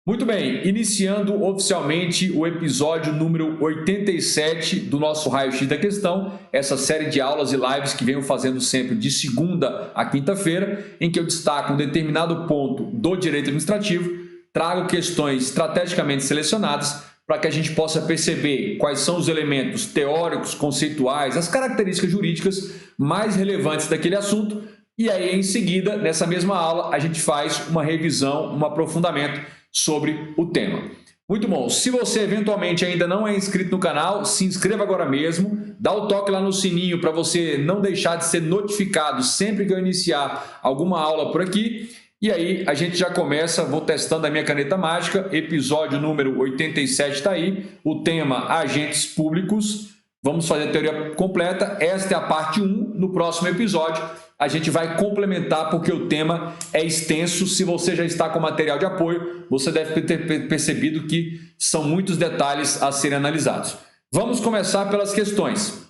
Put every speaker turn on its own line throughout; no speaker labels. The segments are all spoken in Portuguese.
Muito bem, iniciando oficialmente o episódio número 87 do nosso Raio-X da Questão, essa série de aulas e lives que venho fazendo sempre de segunda a quinta-feira, em que eu destaco um determinado ponto do direito administrativo, trago questões estrategicamente selecionadas para que a gente possa perceber quais são os elementos teóricos, conceituais, as características jurídicas mais relevantes daquele assunto, e aí em seguida, nessa mesma aula, a gente faz uma revisão, um aprofundamento sobre o tema. Muito bom, se você eventualmente ainda não é inscrito no canal, se inscreva agora mesmo, dá o toque lá no sininho para você não deixar de ser notificado sempre que eu iniciar alguma aula por aqui. E aí a gente já começa, vou testando a minha caneta mágica, episódio número 87 está aí, o tema agentes públicos. Vamos fazer a teoria completa, esta é a parte 1, no próximo episódio a gente vai complementar porque o tema é extenso. Se você já está com material de apoio, você deve ter percebido que são muitos detalhes a serem analisados. Vamos começar pelas questões.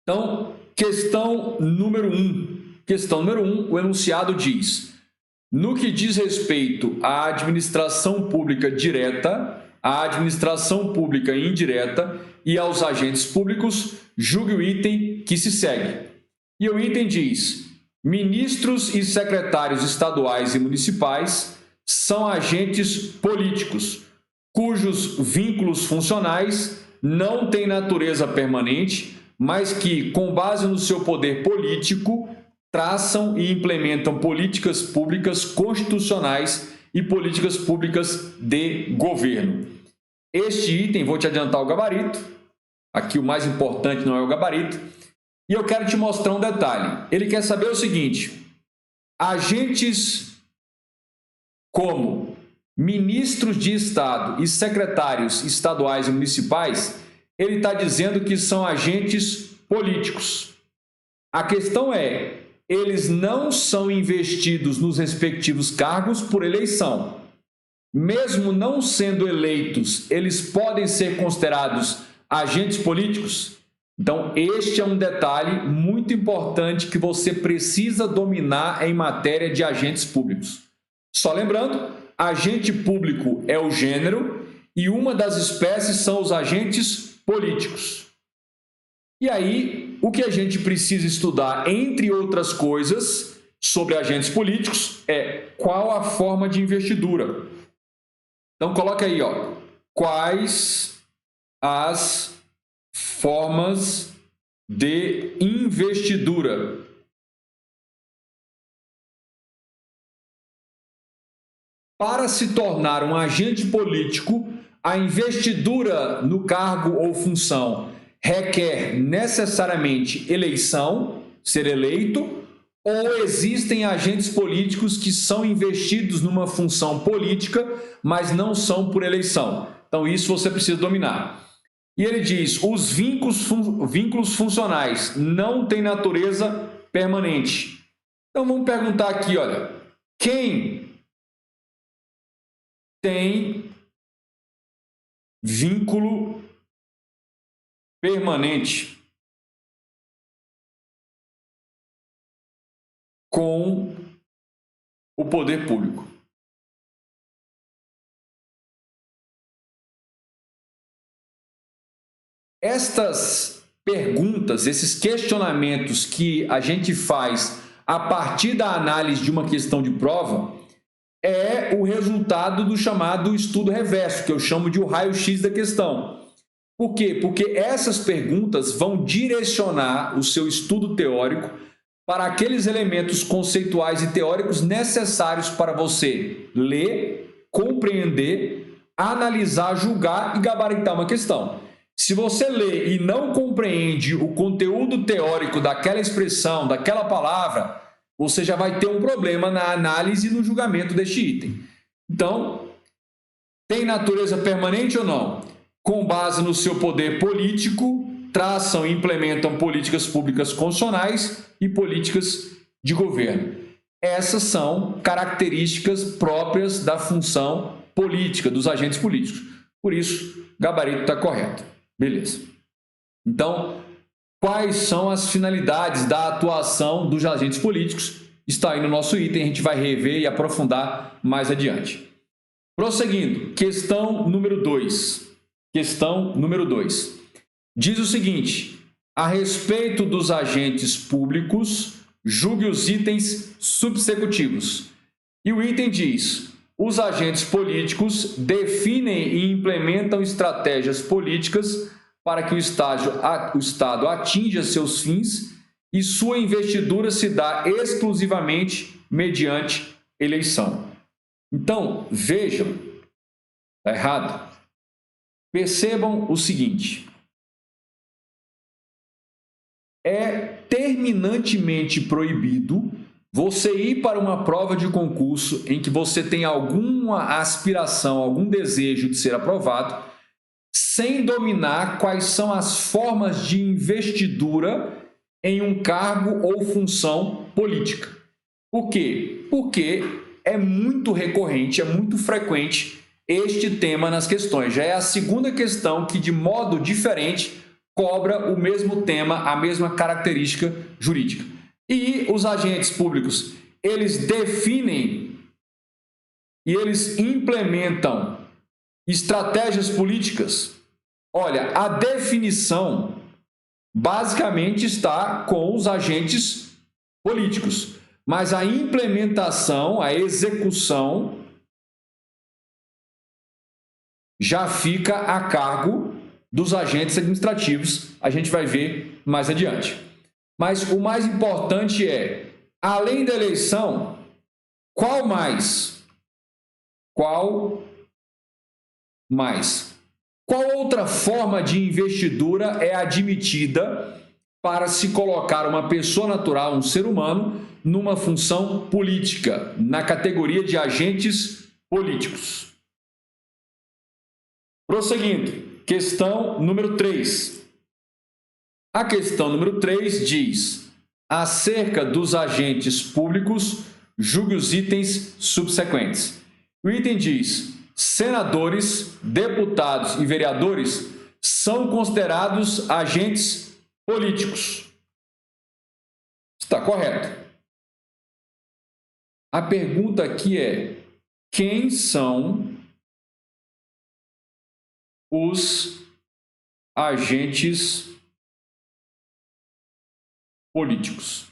Então, questão número 1. Questão número 1, o enunciado diz: no que diz respeito à administração pública direta, à administração pública indireta e aos agentes públicos, julgue o item que se segue. E o item diz: ministros e secretários estaduais e municipais são agentes políticos, cujos vínculos funcionais não têm natureza permanente, mas que, com base no seu poder político, traçam e implementam políticas públicas constitucionais e políticas públicas de governo. Este item, vou te adiantar o gabarito, aqui o mais importante não é o gabarito, e eu quero te mostrar um detalhe. Ele quer saber o seguinte: agentes como ministros de Estado e secretários estaduais e municipais, ele está dizendo que são agentes políticos. A questão é, eles não são investidos nos respectivos cargos por eleição. Mesmo não sendo eleitos, eles podem ser considerados agentes políticos? Então, este é um detalhe muito importante que você precisa dominar em matéria de agentes públicos. Só lembrando, agente público é o gênero e uma das espécies são os agentes políticos. E aí, o que a gente precisa estudar, entre outras coisas, sobre agentes políticos é qual a forma de investidura. Então, coloca aí, ó, quais as formas de investidura. Para se tornar um agente político, a investidura no cargo ou função requer necessariamente eleição, ser eleito, ou existem agentes políticos que são investidos numa função política, mas não são por eleição. Então, isso você precisa dominar. E ele diz: os vínculos funcionais não têm natureza permanente. Então vamos perguntar aqui, olha, quem tem vínculo permanente com o poder público? Estas perguntas, esses questionamentos que a gente faz a partir da análise de uma questão de prova, é o resultado do chamado estudo reverso, que eu chamo de o raio-x da questão. Por quê? Porque essas perguntas vão direcionar o seu estudo teórico para aqueles elementos conceituais e teóricos necessários para você ler, compreender, analisar, julgar e gabaritar uma questão. Se você lê e não compreende o conteúdo teórico daquela expressão, daquela palavra, você já vai ter um problema na análise e no julgamento deste item. Então, tem natureza permanente ou não? Com base no seu poder político, traçam e implementam políticas públicas constitucionais e políticas de governo. Essas são características próprias da função política, dos agentes políticos. Por isso, o gabarito está correto. Beleza. Então, quais são as finalidades da atuação dos agentes políticos? Está aí no nosso item, a gente vai rever e aprofundar mais adiante. Prosseguindo, questão número 2. Questão número 2. Diz o seguinte: a respeito dos agentes públicos, julgue os itens subsecutivos. E o item diz: os agentes políticos definem e implementam estratégias políticas para que o Estado atinja seus fins e sua investidura se dá exclusivamente mediante eleição. Então, vejam, está errado. Percebam o seguinte: é terminantemente proibido você ir para uma prova de concurso em que você tem alguma aspiração, algum desejo de ser aprovado, sem dominar quais são as formas de investidura em um cargo ou função política. Por quê? Porque é muito recorrente, é muito frequente este tema nas questões. Já é a segunda questão que, de modo diferente, cobra o mesmo tema, a mesma característica jurídica. E os agentes públicos, eles definem e eles implementam estratégias políticas. Olha, a definição basicamente está com os agentes políticos, mas a implementação, a execução já fica a cargo dos agentes administrativos. A gente vai ver mais adiante. Mas o mais importante é, além da eleição, qual mais? Qual mais? Qual outra forma de investidura é admitida para se colocar uma pessoa natural, um ser humano, numa função política, na categoria de agentes políticos? Prosseguindo, questão número 3. A questão número 3 diz: acerca dos agentes públicos, julgue os itens subsequentes. O item diz: senadores, deputados e vereadores são considerados agentes políticos. Está correto. A pergunta aqui é: quem são os agentes políticos?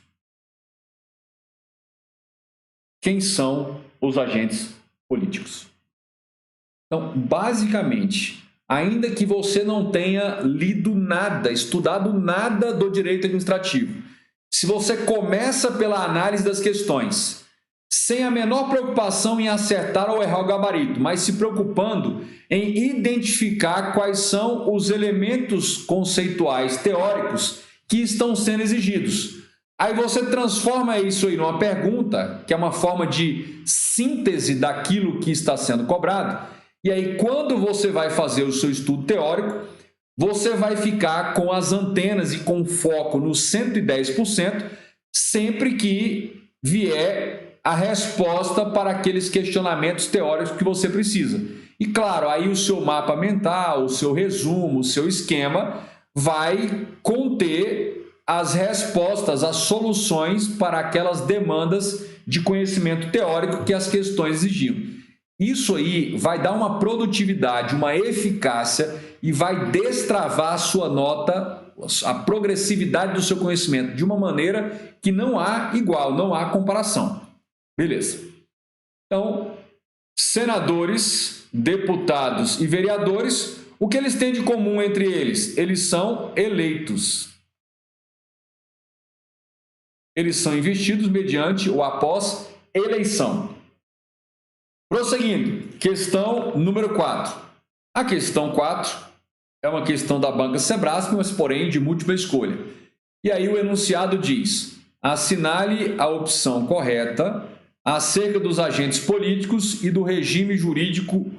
Quem são os agentes políticos? Então, basicamente, ainda que você não tenha lido nada, estudado nada do direito administrativo, se você começa pela análise das questões, sem a menor preocupação em acertar ou errar o gabarito, mas se preocupando em identificar quais são os elementos conceituais teóricos que estão sendo exigidos. Aí você transforma isso aí numa pergunta, que é uma forma de síntese daquilo que está sendo cobrado, e aí quando você vai fazer o seu estudo teórico, você vai ficar com as antenas e com foco no 110%, sempre que vier a resposta para aqueles questionamentos teóricos que você precisa. E claro, aí o seu mapa mental, o seu resumo, o seu esquema vai conter as respostas, as soluções para aquelas demandas de conhecimento teórico que as questões exigiam. Isso aí vai dar uma produtividade, uma eficácia e vai destravar a sua nota, a progressividade do seu conhecimento de uma maneira que não há igual, não há comparação. Beleza. Então, senadores, deputados e vereadores, o que eles têm de comum entre eles? Eles são eleitos. Eles são investidos mediante ou após eleição. Prosseguindo, questão número 4. A questão 4 é uma questão da banca Sebrasp, mas porém de múltipla escolha. E aí o enunciado diz: assinale a opção correta acerca dos agentes políticos e do regime jurídico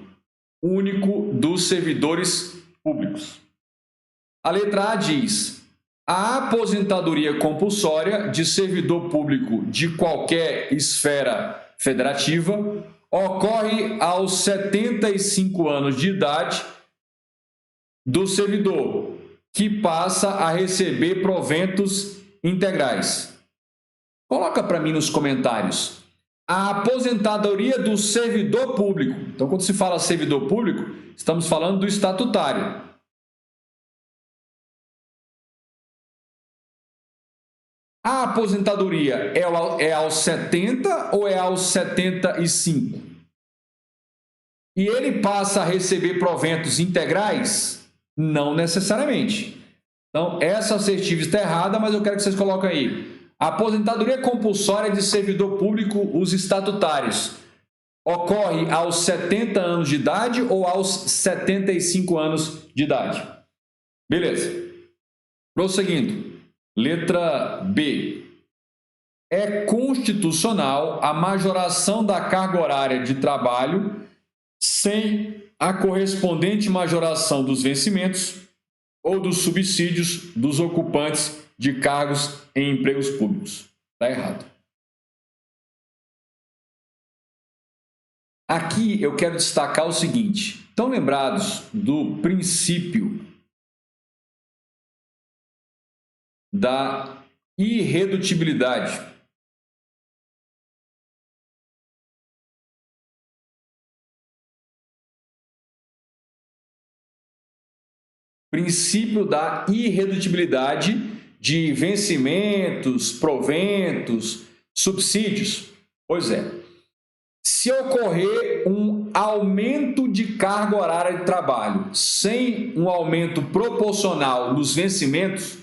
único dos servidores públicos. A letra A diz: a aposentadoria compulsória de servidor público de qualquer esfera federativa ocorre aos 75 anos de idade do servidor, que passa a receber proventos integrais. Coloca para mim nos comentários. A aposentadoria do servidor público. Então, quando se fala servidor público, estamos falando do estatutário. A aposentadoria é aos 70 ou é aos 75? E ele passa a receber proventos integrais? Não necessariamente. Então, essa assertiva está errada, mas eu quero que vocês coloquem aí. A aposentadoria compulsória de servidor público, os estatutários, ocorre aos 70 anos de idade ou aos 75 anos de idade? Beleza. Prosseguindo. Letra B. É constitucional a majoração da carga horária de trabalho sem a correspondente majoração dos vencimentos ou dos subsídios dos ocupantes de cargos em empregos públicos. Está errado. Aqui eu quero destacar o seguinte. Estão lembrados do princípio da irredutibilidade? Princípio da irredutibilidade de vencimentos, proventos, subsídios. Pois é. Se ocorrer um aumento de carga horária de trabalho sem um aumento proporcional nos vencimentos, o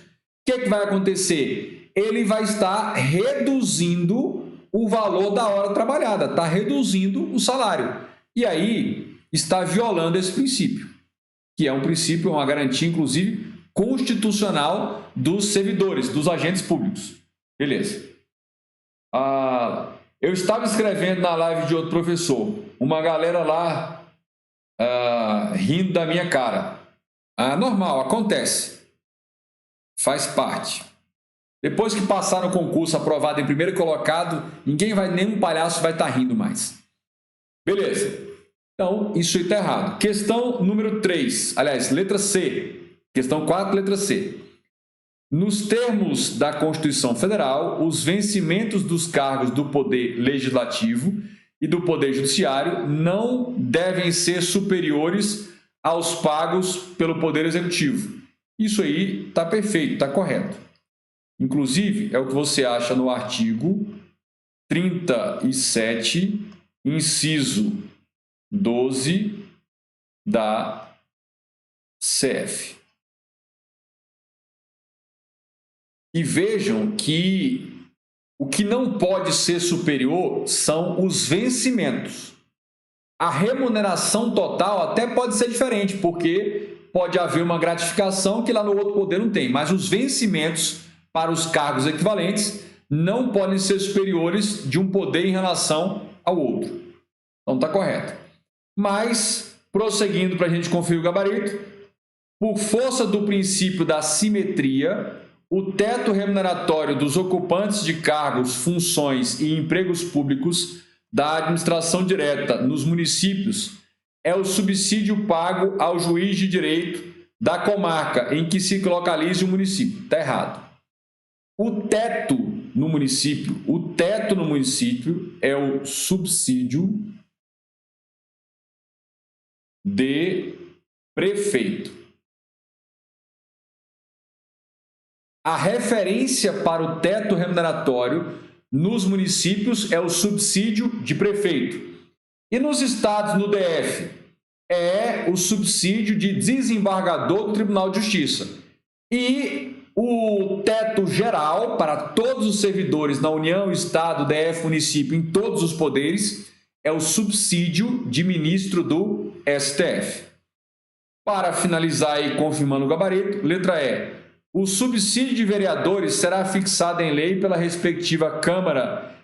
que vai acontecer? Ele vai estar reduzindo o valor da hora trabalhada, está reduzindo o salário. E aí está violando esse princípio, que é um princípio, uma garantia, inclusive, constitucional dos servidores, dos agentes públicos. Beleza. Eu estava escrevendo na live de outro professor, uma galera lá rindo da minha cara. Normal, acontece. Faz parte. Depois que passar no concurso aprovado em primeiro colocado, nenhum palhaço vai estar rindo mais. Beleza. Então, isso aí está errado. Questão número 3, aliás, letra C. Questão 4, letra C. Nos termos da Constituição Federal, os vencimentos dos cargos do Poder Legislativo e do Poder Judiciário não devem ser superiores aos pagos pelo Poder Executivo. Isso aí está perfeito, está correto. Inclusive, é o que você acha no artigo 37, inciso 12 da CF. E vejam que o que não pode ser superior são os vencimentos. A remuneração total até pode ser diferente, porque pode haver uma gratificação que lá no outro poder não tem, mas os vencimentos para os cargos equivalentes não podem ser superiores de um poder em relação ao outro. Então está correto. Mas, prosseguindo para a gente conferir o gabarito, por força do princípio da simetria, o teto remuneratório dos ocupantes de cargos, funções e empregos públicos da administração direta nos municípios é o subsídio pago ao juiz de direito da comarca em que se localize o município. Está errado. O teto no município é o subsídio de prefeito. A referência para o teto remuneratório nos municípios é o subsídio de prefeito. E nos estados, no DF, é o subsídio de desembargador do Tribunal de Justiça. E o teto geral para todos os servidores na União, Estado, DF, município, em todos os poderes, é o subsídio de ministro do STF. Para finalizar e confirmando o gabarito, letra E. O subsídio de vereadores será fixado em lei pela respectiva Câmara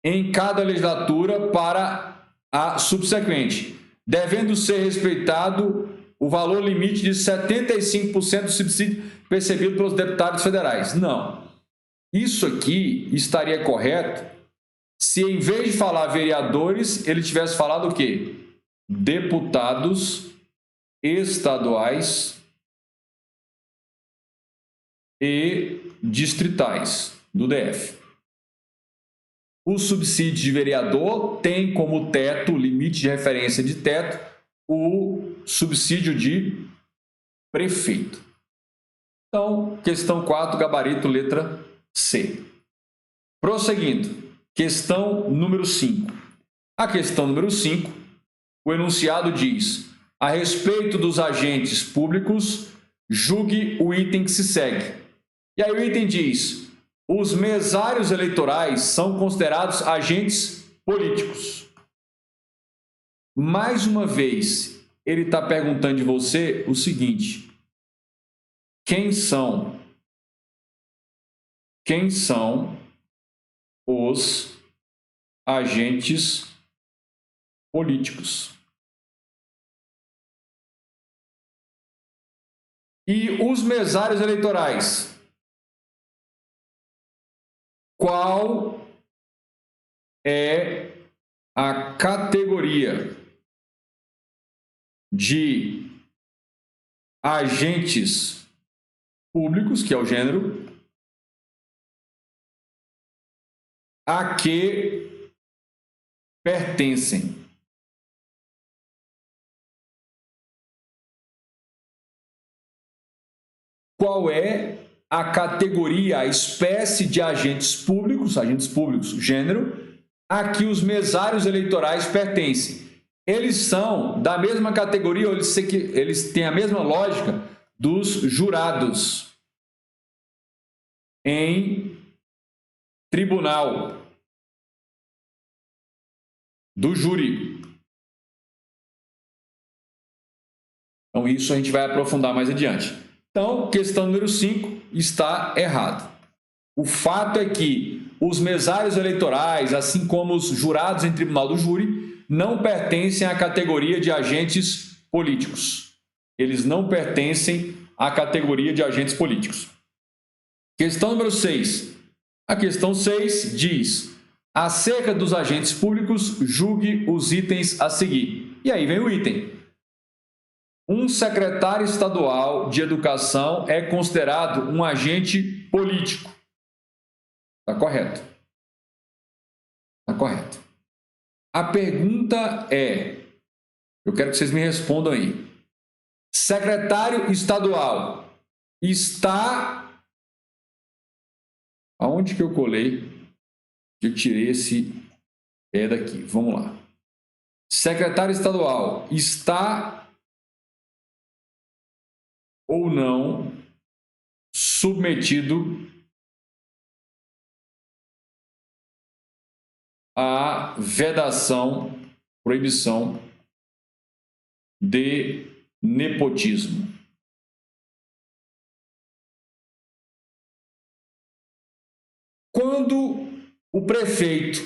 em cada legislatura para a subsequente, devendo ser respeitado o valor limite de 75% do subsídio percebido pelos deputados federais. Não. Isso aqui estaria correto se, em vez de falar vereadores, ele tivesse falado o quê? Deputados estaduais e distritais do DF. O subsídio de vereador tem como teto, limite de referência de teto, o subsídio de prefeito. Então, questão 4, gabarito, letra C. Prosseguindo, questão número 5. A questão número 5, o enunciado diz: a respeito dos agentes públicos, julgue o item que se segue. E aí o item diz: os mesários eleitorais são considerados agentes políticos. Mais uma vez, ele está perguntando de você o seguinte: quem são os agentes políticos? E os mesários eleitorais? Qual é a categoria de agentes públicos, que é o gênero, a que pertencem? Qual é a categoria, a espécie de agentes públicos, gênero, a que os mesários eleitorais pertencem? Eles são da mesma categoria, ou eles têm a mesma lógica dos jurados em tribunal, do júri. Então, isso a gente vai aprofundar mais adiante. Então, questão número 5 está errado. O fato é que os mesários eleitorais, assim como os jurados em tribunal do júri, não pertencem à categoria de agentes políticos. Eles não pertencem à categoria de agentes políticos. Questão número 6. A questão 6 diz: acerca dos agentes públicos, julgue os itens a seguir. E aí vem o item. Um secretário estadual de educação é considerado um agente político. Está correto. Está correto. A pergunta é, eu quero que vocês me respondam aí. Secretário estadual está... Aonde que eu colei? Eu tirei esse daqui. Vamos lá. Secretário estadual está ou não submetido à vedação, proibição de nepotismo? Quando o prefeito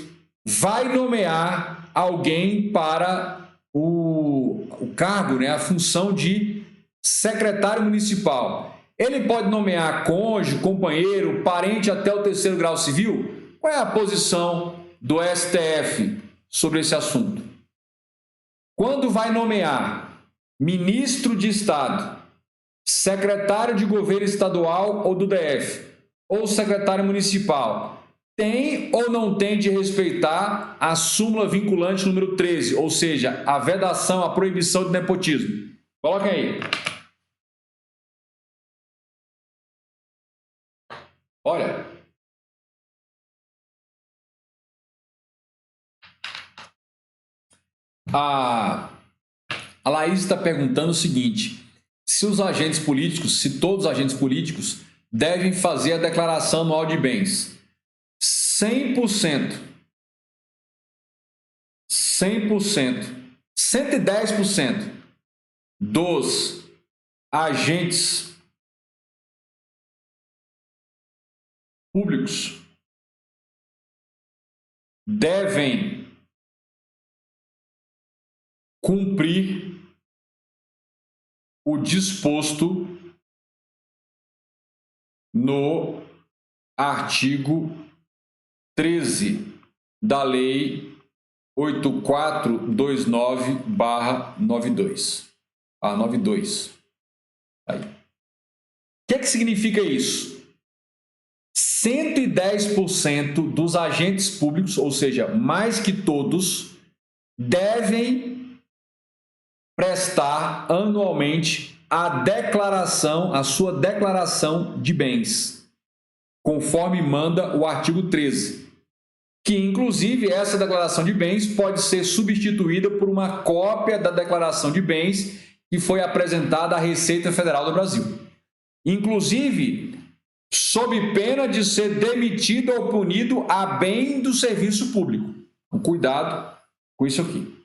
vai nomear alguém para o cargo, né, a função de secretário municipal, ele pode nomear cônjuge, companheiro, parente até o 3º grau civil? Qual é a posição do STF sobre esse assunto? Quando vai nomear ministro de Estado, secretário de governo estadual ou do DF, ou secretário municipal, tem ou não tem de respeitar a súmula vinculante número 13, ou seja, a vedação, a proibição de nepotismo? Coloquem aí. Olha. A Laís está perguntando o seguinte: se os agentes políticos, se todos os agentes políticos devem fazer a declaração anual de bens. 100%, 110% dos agentes públicos devem cumprir o disposto no artigo 13 da Lei 8429/92. A 92. Aí. O que significa isso? 110% dos agentes públicos, ou seja, mais que todos, devem prestar anualmente a sua declaração de bens, conforme manda o artigo 13, que inclusive essa declaração de bens pode ser substituída por uma cópia da declaração de bens que foi apresentada à Receita Federal do Brasil. Inclusive, sob pena de ser demitido ou punido a bem do serviço público. Cuidado com isso aqui.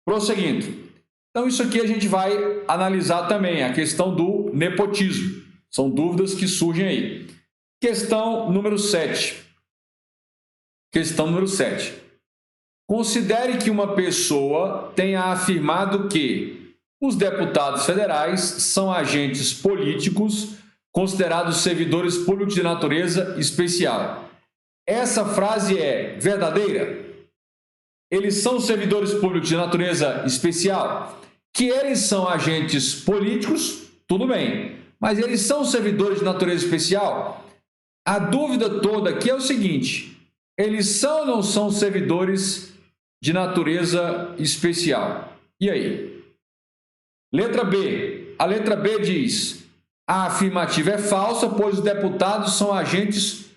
Prosseguindo. Então, isso aqui a gente vai analisar também, a questão do nepotismo. São dúvidas que surgem aí. Questão número 7. Questão número 7. Considere que uma pessoa tenha afirmado que os deputados federais são agentes políticos considerados servidores públicos de natureza especial. Essa frase é verdadeira? Eles são servidores públicos de natureza especial? Que eles são agentes políticos, tudo bem. Mas eles são servidores de natureza especial? A dúvida toda aqui é o seguinte: eles são ou não são servidores de natureza especial? E aí? Letra B. A letra B diz: a afirmativa é falsa, pois os deputados são agentes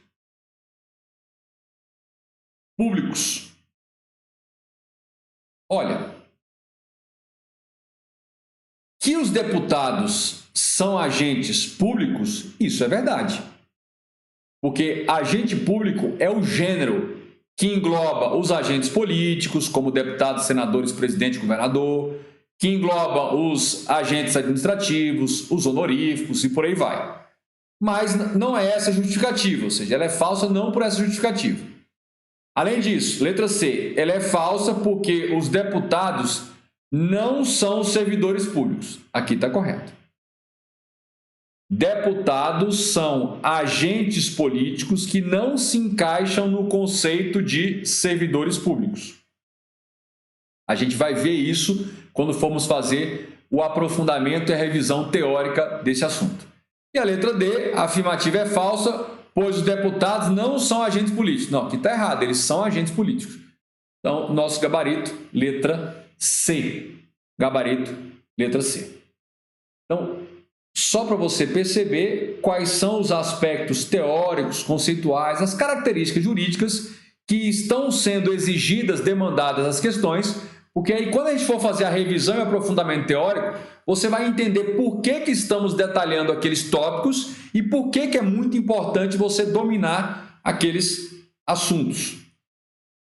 públicos. Olha, que os deputados são agentes públicos, isso é verdade. Porque agente público é o gênero que engloba os agentes políticos, como deputados, senadores, presidente, governador, que engloba os agentes administrativos, os honoríficos e por aí vai. Mas não é essa a justificativa, ou seja, ela é falsa não por essa justificativa. Além disso, letra C, ela é falsa porque os deputados não são servidores públicos. Aqui está correto. Deputados são agentes políticos que não se encaixam no conceito de servidores públicos. A gente vai ver isso quando formos fazer o aprofundamento e a revisão teórica desse assunto. E a letra D, a afirmativa é falsa, pois os deputados não são agentes políticos. Não, aqui está errado, eles são agentes políticos. Então, nosso gabarito, letra C. Gabarito, letra C. Então, só para você perceber quais são os aspectos teóricos, conceituais, as características jurídicas que estão sendo exigidas, demandadas as questões, porque aí quando a gente for fazer a revisão e aprofundamento teórico, você vai entender por que estamos detalhando aqueles tópicos e por que é muito importante você dominar aqueles assuntos.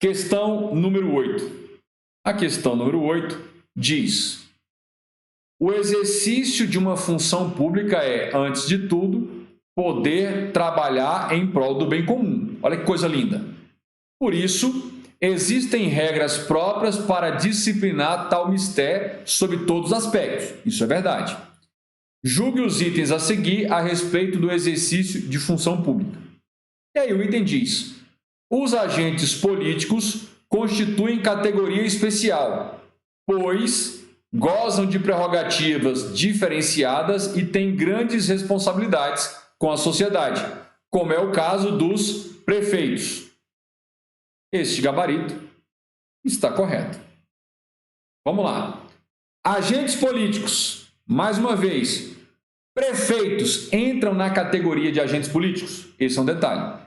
Questão número 8. A questão número 8 diz: o exercício de uma função pública é, antes de tudo, poder trabalhar em prol do bem comum. Olha que coisa linda. Por isso, existem regras próprias para disciplinar tal mistério sob todos os aspectos. Isso é verdade. Julgue os itens a seguir a respeito do exercício de função pública. E aí o item diz: os agentes políticos constituem categoria especial, pois gozam de prerrogativas diferenciadas e têm grandes responsabilidades com a sociedade, como é o caso dos prefeitos. Este gabarito está correto. Vamos lá. Agentes políticos, mais uma vez, prefeitos entram na categoria de agentes políticos? Esse é um detalhe.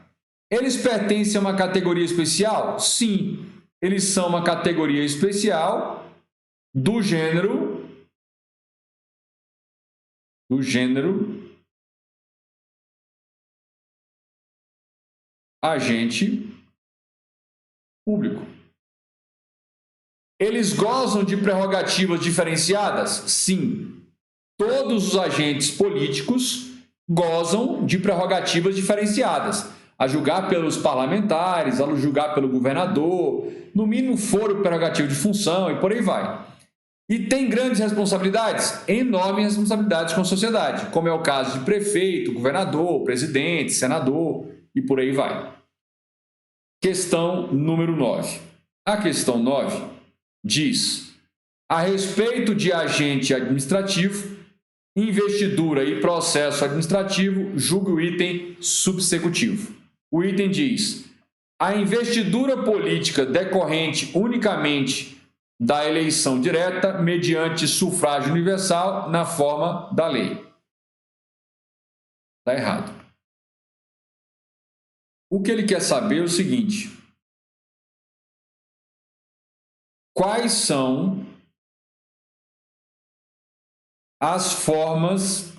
Eles pertencem a uma categoria especial? Sim, eles são uma categoria especial do gênero agente público. Eles gozam de prerrogativas diferenciadas? Sim. Todos os agentes políticos gozam de prerrogativas diferenciadas, a julgar pelos parlamentares, a julgar pelo governador, no mínimo foro prerrogativo de função e por aí vai. E tem grandes responsabilidades? Enormes responsabilidades com a sociedade, como é o caso de prefeito, governador, presidente, senador e por aí vai. Questão número 9. A questão 9 diz: a respeito de agente administrativo, investidura e processo administrativo, julgue o item subsecutivo. O item diz: a investidura política decorrente unicamente da eleição direta mediante sufrágio universal na forma da lei. Está errado. O que ele quer saber é o seguinte: quais são as formas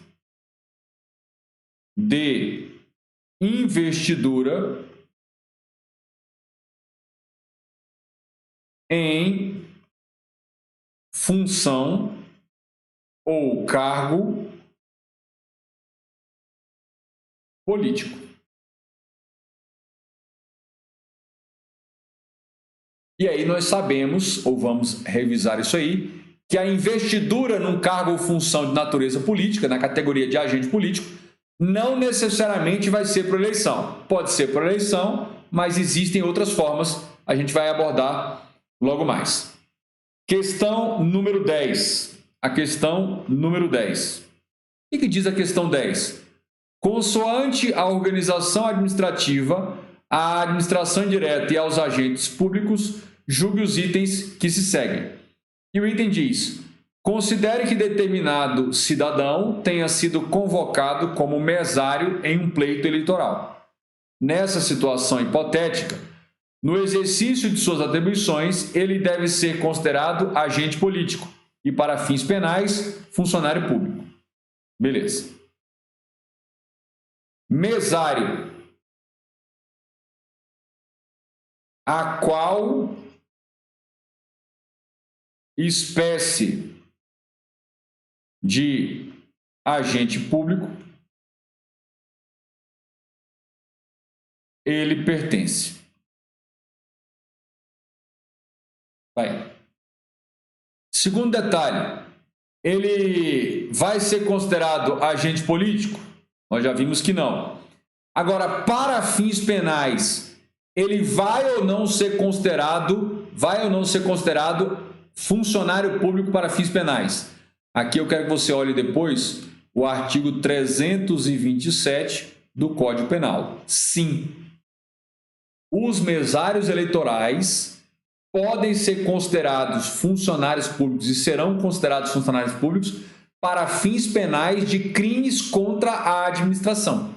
de investidura em função ou cargo político. E aí nós sabemos, ou vamos revisar isso aí, que a investidura num cargo ou função de natureza política, na categoria de agente político, não necessariamente vai ser por eleição. Pode ser por eleição, mas existem outras formas, a gente vai abordar logo mais. Questão número 10. A questão número 10. O que diz a questão 10? Consoante a organização administrativa, à administração indireta e aos agentes públicos, julgue os itens que se seguem. E o item diz: considere que determinado cidadão tenha sido convocado como mesário em um pleito eleitoral. Nessa situação hipotética, no exercício de suas atribuições, ele deve ser considerado agente político e, para fins penais, funcionário público. Beleza. Mesário. A qual espécie de agente público ele pertence? Vai. Segundo detalhe, ele vai ser considerado agente político? Nós já vimos que não. Agora, para fins penais, ele vai ou não ser considerado funcionário público para fins penais? Aqui eu quero que você olhe depois o artigo 327 do Código Penal. Sim, os mesários eleitorais podem ser considerados funcionários públicos e serão considerados funcionários públicos para fins penais de crimes contra a administração.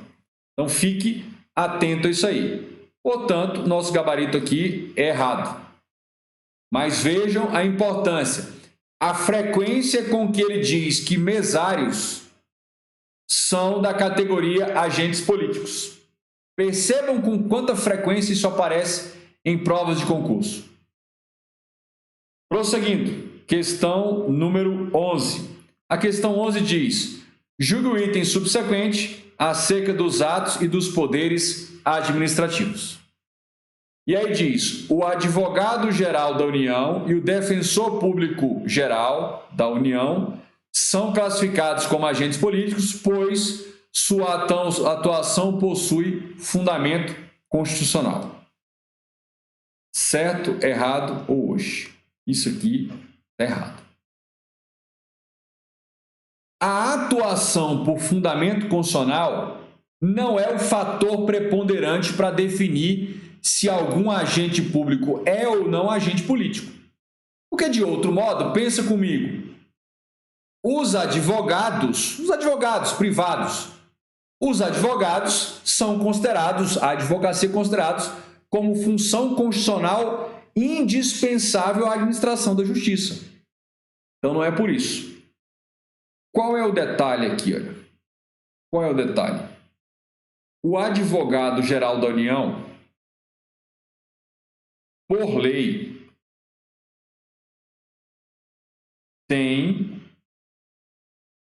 Então, fique atento a isso aí. Portanto, nosso gabarito aqui é errado. Mas vejam a importância. A frequência com que ele diz que mesários são da categoria agentes políticos. Percebam com quanta frequência isso aparece em provas de concurso. Prosseguindo, questão número 11. A questão 11 diz: julgue o item subsequente acerca dos atos e dos poderes administrativos. E aí diz: o advogado-geral da União e o defensor público-geral da União são classificados como agentes políticos, pois sua atuação possui fundamento constitucional. Certo, errado ou hoje? Isso aqui é errado. A atuação por fundamento constitucional não é o fator preponderante para definir se algum agente público é ou não agente político. Porque, de outro modo, pensa comigo, os advogados privados, os advogados são considerados, a advocacia considerados como função constitucional indispensável à administração da justiça. Então, não é por isso. Qual é o detalhe aqui? Olha? Qual é o detalhe? O advogado-geral da União, por lei, tem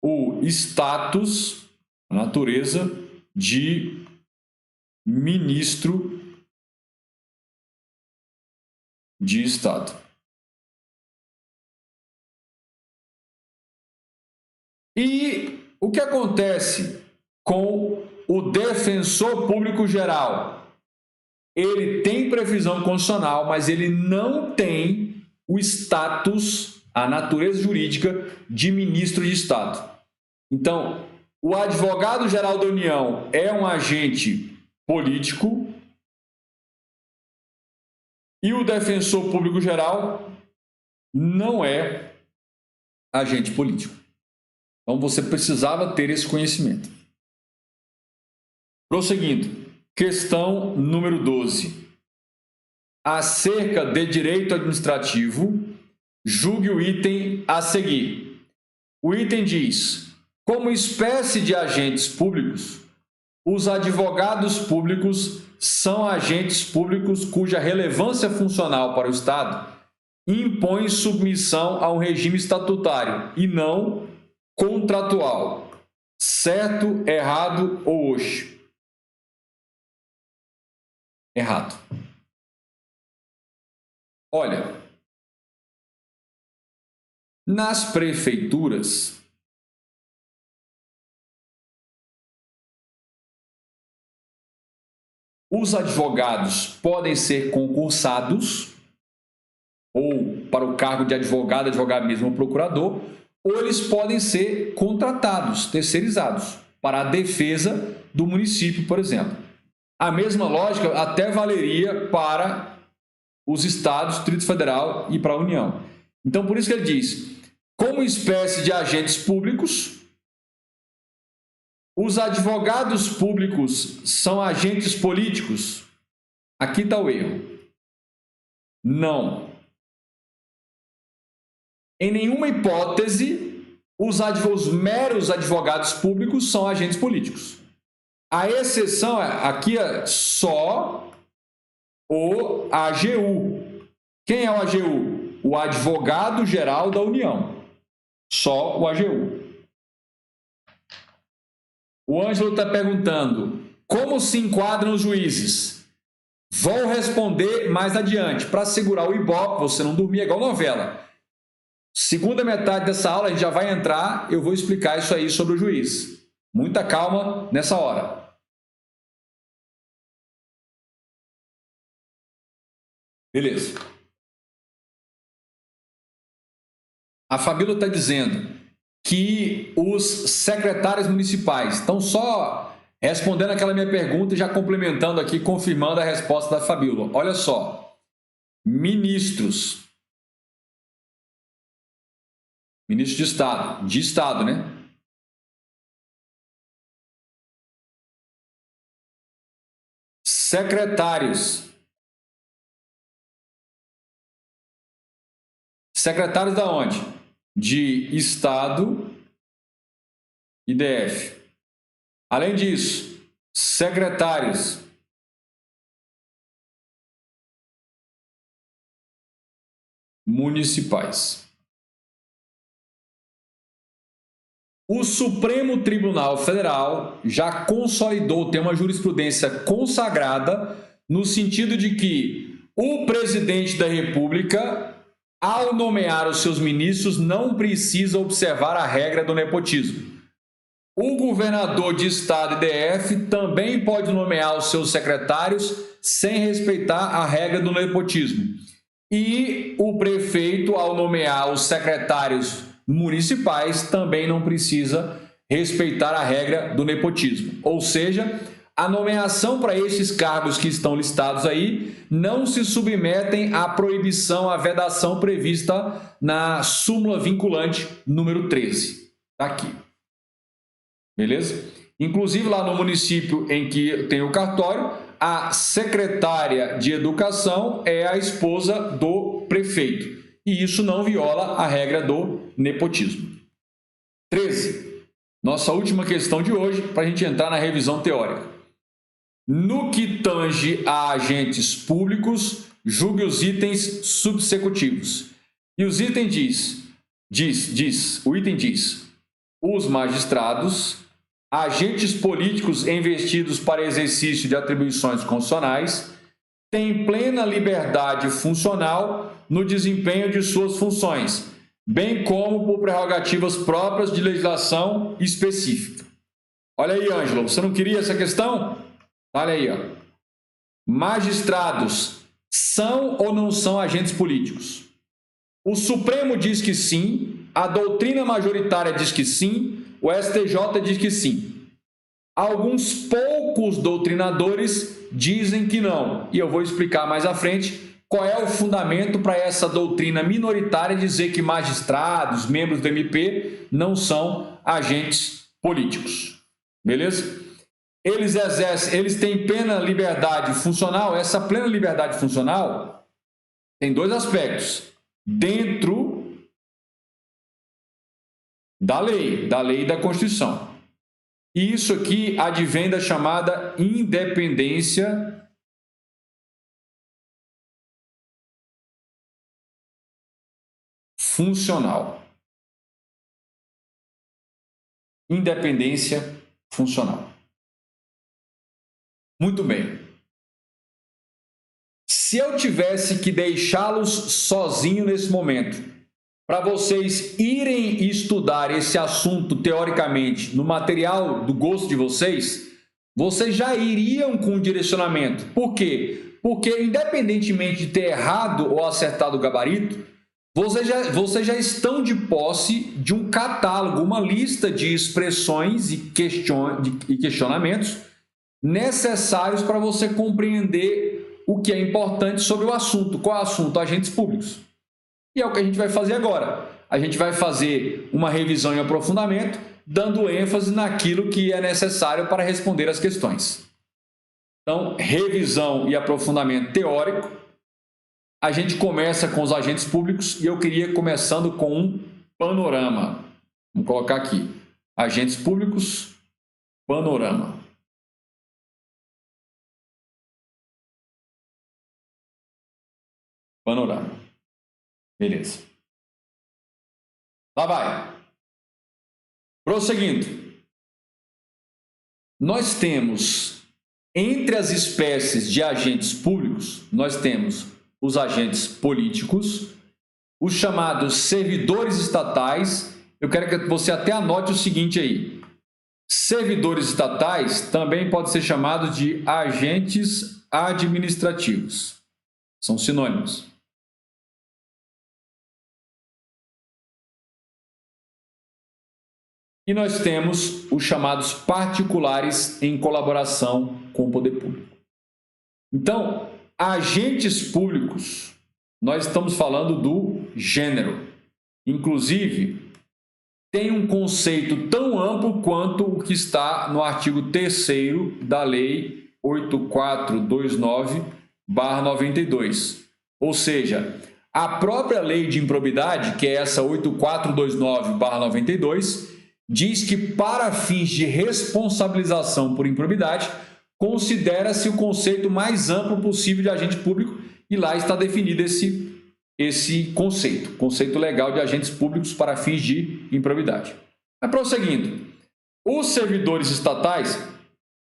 o status, a natureza de ministro de Estado. E o que acontece com o defensor público geral? Ele tem previsão constitucional, mas ele não tem o status, a natureza jurídica de ministro de Estado. Então, o advogado-geral da União é um agente político e o defensor público-geral não é agente político. Então, você precisava ter esse conhecimento. Prosseguindo, questão número 12. Acerca de direito administrativo, julgue o item a seguir. O item diz: como espécie de agentes públicos, os advogados públicos são agentes públicos cuja relevância funcional para o Estado impõe submissão a um regime estatutário e não contratual. Certo, errado ou oxe? Errado. Olha, nas prefeituras, os advogados podem ser concursados, ou para o cargo de advogado, advogado mesmo ou procurador, ou eles podem ser contratados, terceirizados, para a defesa do município, por exemplo. A mesma lógica até valeria para os estados, Distrito Federal e para a União. Então, por isso que ele diz, como espécie de agentes públicos, os advogados públicos são agentes políticos? Aqui está o erro. Não. Em nenhuma hipótese, os meros advogados públicos são agentes políticos. A exceção aqui é só o AGU. Quem é o AGU? O advogado-geral da União. Só o AGU. O Ângelo está perguntando, como se enquadram os juízes? Vou responder mais adiante. Para segurar o ibope, você não dormir igual novela. Segunda metade dessa aula, a gente já vai entrar, eu vou explicar isso aí sobre o juiz. Muita calma nessa hora. Beleza. A Fabíola está dizendo que os secretários municipais estão só respondendo aquela minha pergunta e já complementando aqui, confirmando a resposta da Fabíola. Olha só. Ministros. Ministro de Estado, né? Secretários. Secretários da onde? De Estado e DF. Além disso, secretários municipais. O Supremo Tribunal Federal já consolidou, tem uma jurisprudência consagrada no sentido de que o presidente da República, ao nomear os seus ministros, não precisa observar a regra do nepotismo. O governador de estado e DF também pode nomear os seus secretários sem respeitar a regra do nepotismo. E o prefeito, ao nomear os secretários municipais, também não precisa respeitar a regra do nepotismo. Ou seja, a nomeação para estes cargos que estão listados aí não se submetem à proibição, à vedação prevista na súmula vinculante número 13. Está aqui. Beleza? Inclusive, lá no município em que tem o cartório, a secretária de educação é a esposa do prefeito. E isso não viola a regra do nepotismo. 13. Nossa última questão de hoje, para a gente entrar na revisão teórica. No que tange a agentes públicos, julgue os itens subsecutivos. E os itens o item diz, os magistrados, agentes políticos investidos para exercício de atribuições constitucionais, têm plena liberdade funcional no desempenho de suas funções, bem como por prerrogativas próprias de legislação específica. Olha aí, Ângelo, você não queria essa questão? Olha aí, ó. Magistrados são ou não são agentes políticos? O Supremo diz que sim, a doutrina majoritária diz que sim, o STJ diz que sim. Alguns poucos doutrinadores dizem que não. E eu vou explicar mais à frente qual é o fundamento para essa doutrina minoritária dizer que magistrados, membros do MP, não são agentes políticos. Beleza? Eles têm plena liberdade funcional. Essa plena liberdade funcional tem dois aspectos. Dentro da lei e da Constituição. E isso aqui advém da chamada independência funcional. Independência funcional. Muito bem. Se eu tivesse que deixá-los sozinho nesse momento, para vocês irem estudar esse assunto teoricamente no material do gosto de vocês, vocês já iriam com um direcionamento. Por quê? Porque independentemente de ter errado ou acertado o gabarito, vocês já estão de posse de um catálogo, uma lista de expressões e questionamentos necessários para você compreender o que é importante sobre o assunto. Qual é o assunto? Agentes públicos. E é o que a gente vai fazer agora. A gente vai fazer uma revisão e aprofundamento, dando ênfase naquilo que é necessário para responder as questões. Então, revisão e aprofundamento teórico. A gente começa com os agentes públicos e eu queria começando com um panorama. Vamos colocar aqui. Agentes públicos, panorama. Panorama. Beleza. Lá vai. Prosseguindo. Nós temos, entre as espécies de agentes públicos, nós temos os agentes políticos, os chamados servidores estatais. Eu quero que você até anote o seguinte aí. Servidores estatais também pode ser chamado de agentes administrativos. São sinônimos. E nós temos os chamados particulares em colaboração com o poder público. Então, agentes públicos, nós estamos falando do gênero. Inclusive, tem um conceito tão amplo quanto o que está no artigo 3º da Lei 8429/92. Ou seja, a própria Lei de Improbidade, que é essa 8429/92, diz que para fins de responsabilização por improbidade, considera-se o conceito mais amplo possível de agente público e lá está definido esse conceito legal de agentes públicos para fins de improbidade. Mas prosseguindo, os servidores estatais,